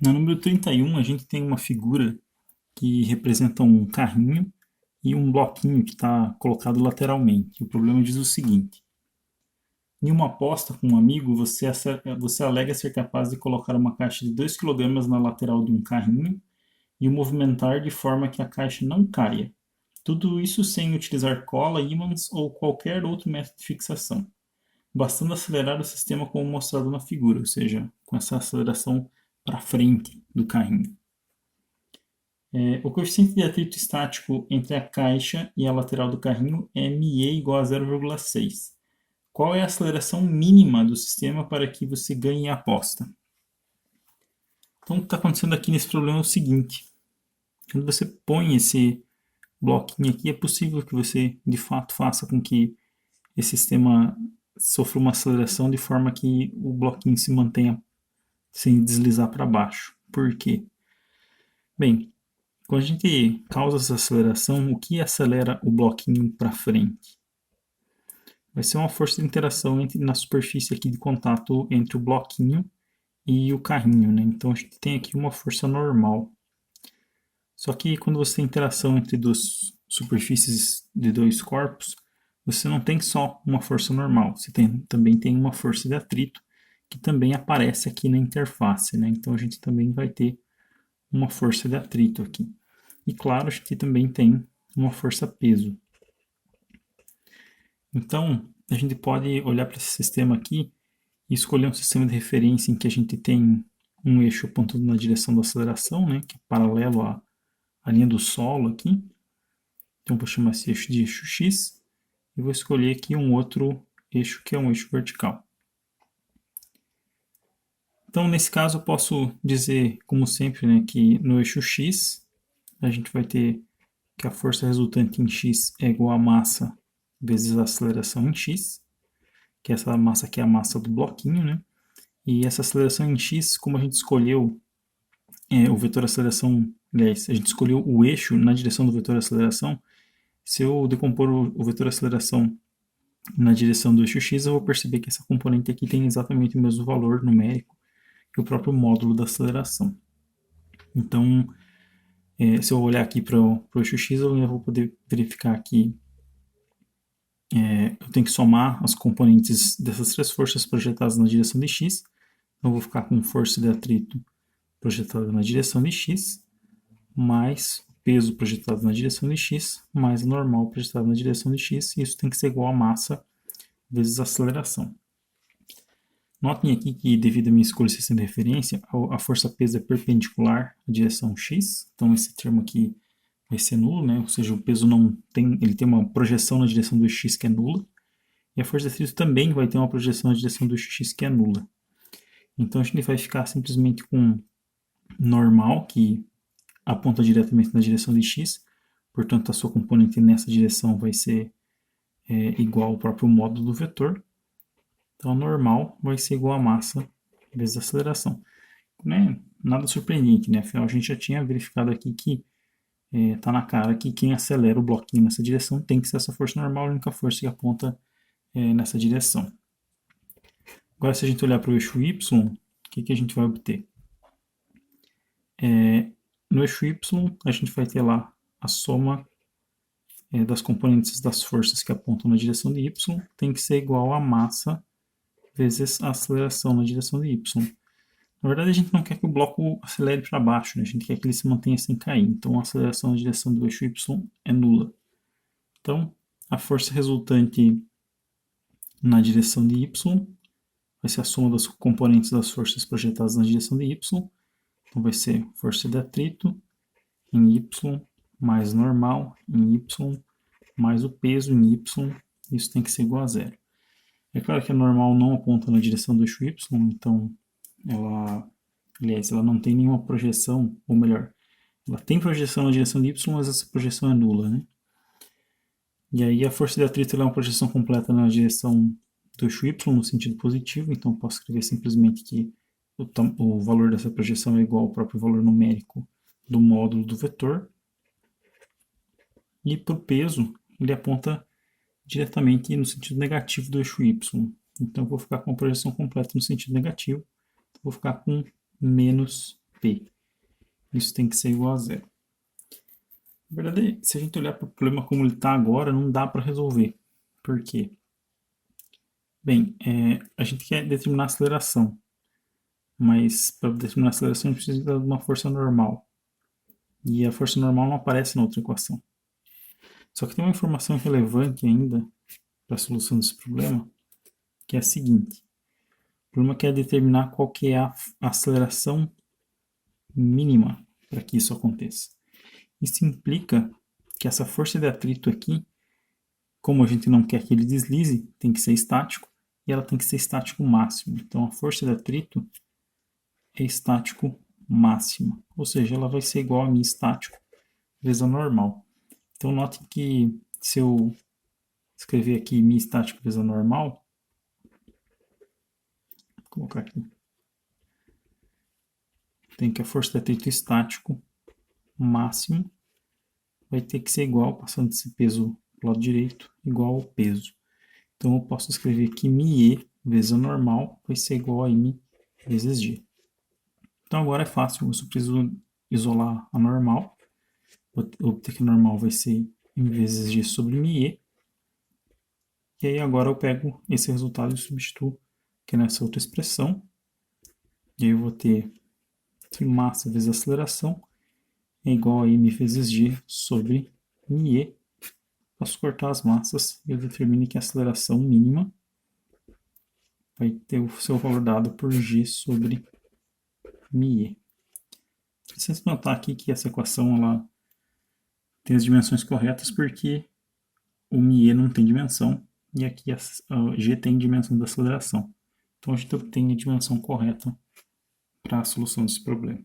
No número 31, a gente tem uma figura que representa um carrinho e um bloquinho que está colocado lateralmente. O problema diz o seguinte: em uma aposta com um amigo, você alega ser capaz de colocar uma caixa de 2 kg na lateral de um carrinho e o movimentar de forma que a caixa não caia. Tudo isso sem utilizar cola, ímãs ou qualquer outro método de fixação, bastando acelerar o sistema como mostrado na figura, ou seja, com essa aceleração para frente do carrinho. O coeficiente de atrito estático entre a caixa e a lateral do carrinho é ME igual a 0,6. Qual é a aceleração mínima do sistema para que você ganhe a aposta? Então, o que está acontecendo aqui nesse problema é o seguinte: quando você põe esse bloquinho aqui, é possível que você de fato faça com que esse sistema sofra uma aceleração de forma que o bloquinho se mantenha sem deslizar para baixo. Por quê? Bem, quando a gente causa essa aceleração, o que acelera o bloquinho para frente? Vai ser uma força de interação na superfície aqui de contato entre o bloquinho e o carrinho, né? Então a gente tem aqui uma força normal. Só que quando você tem interação entre duas superfícies de dois corpos, você não tem só uma força normal, você também tem uma força de atrito que também aparece aqui na interface, né? Então a gente também vai ter uma força de atrito aqui. E claro, a gente também tem uma força-peso. Então, a gente pode olhar para esse sistema aqui e escolher um sistema de referência em que a gente tem um eixo apontando na direção da aceleração, né, que é paralelo à linha do solo aqui. Então, vou chamar esse eixo de eixo X e vou escolher aqui um outro eixo que é um eixo vertical. Então, nesse caso, eu posso dizer, como sempre, né, que no eixo X a gente vai ter que a força resultante em X é igual a massa vezes a aceleração em X, que essa massa aqui é a massa do bloquinho, né? E essa aceleração em X, como a gente escolheu o vetor aceleração, aliás, a gente escolheu o eixo na direção do vetor aceleração, se eu decompor o vetor aceleração na direção do eixo X, eu vou perceber que essa componente aqui tem exatamente o mesmo valor numérico que o próprio módulo da aceleração. Então, se eu olhar aqui para o eixo X, eu vou poder verificar que eu tenho que somar as componentes dessas três forças projetadas na direção de X. Então, eu vou ficar com força de atrito projetada na direção de X, mais o peso projetado na direção de X, mais o normal projetado na direção de X, e isso tem que ser igual a massa vezes a aceleração. Notem aqui que, devido à minha escolha de sistema de referência, a força-peso é perpendicular à direção x, então esse termo aqui vai ser nulo, né? Ou seja, o peso não tem, ele tem uma projeção na direção do x que é nula, e a força de atrito também vai ter uma projeção na direção do x que é nula. Então a gente vai ficar simplesmente com normal, que aponta diretamente na direção de x, portanto a sua componente nessa direção vai ser igual ao próprio módulo do vetor. Então, normal vai ser igual a massa vezes a aceleração. Né? Nada surpreendente, né? Afinal, a gente já tinha verificado aqui que está na cara que quem acelera o bloquinho nessa direção tem que ser essa força normal, a única força que aponta nessa direção. Agora, se a gente olhar para o eixo y, o que a gente vai obter? No eixo y, a gente vai ter lá a soma das componentes das forças que apontam na direção de y tem que ser igual a massa vezes a aceleração na direção de y. Na verdade, a gente não quer que o bloco acelere para baixo, né? A gente quer que ele se mantenha sem cair. Então, a aceleração na direção do eixo y é nula. Então, a força resultante na direção de y vai ser a soma das componentes das forças projetadas na direção de y. Então, vai ser força de atrito em y mais normal em y mais o peso em y. Isso tem que ser igual a zero. É claro que a normal não aponta na direção do eixo y, então ela não tem nenhuma projeção, ou melhor, ela tem projeção na direção de y, mas essa projeção é nula, né? E aí a força de atrito é uma projeção completa na direção do eixo y, no sentido positivo, então eu posso escrever simplesmente que o valor dessa projeção é igual ao próprio valor numérico do módulo do vetor. E para o peso, ele aponta diretamente no sentido negativo do eixo y. Então eu vou ficar com a projeção completa no sentido negativo. Vou ficar com menos P. Isso tem que ser igual a zero. Na verdade, se a gente olhar para o problema como ele está agora, não dá para resolver. Por quê? Bem, a gente quer determinar a aceleração, mas para determinar a aceleração a gente precisa de uma força normal. E a força normal não aparece na outra equação. Só que tem uma informação relevante ainda para a solução desse problema, que é a seguinte. O problema quer determinar qual que é a aceleração mínima para que isso aconteça. Isso implica que essa força de atrito aqui, como a gente não quer que ele deslize, tem que ser estático, e ela tem que ser estático máximo. Então a força de atrito é estático máxima, ou seja, ela vai ser igual a μ estático vezes a normal. Então note que se eu escrever aqui μ estático vezes a normal, vou colocar aqui, tem que a força de atrito estático máximo vai ter que ser igual, passando esse peso para o lado direito, igual ao peso. Então eu posso escrever que μe vezes a normal vai ser igual a m vezes g. Então agora é fácil, eu só preciso isolar a normal. Vou obter que a normal vai ser m vezes g sobre μe. E aí agora eu pego esse resultado e substituo aqui nessa outra expressão. E aí eu vou ter que massa vezes aceleração é igual a m vezes g sobre μe. Posso cortar as massas e eu determino que a aceleração mínima vai ter o seu valor dado por g sobre μe. Precisa notar aqui que essa equação ela tem as dimensões corretas porque o μe não tem dimensão e aqui a g tem dimensão da aceleração. Então a gente obtém a dimensão correta para a solução desse problema.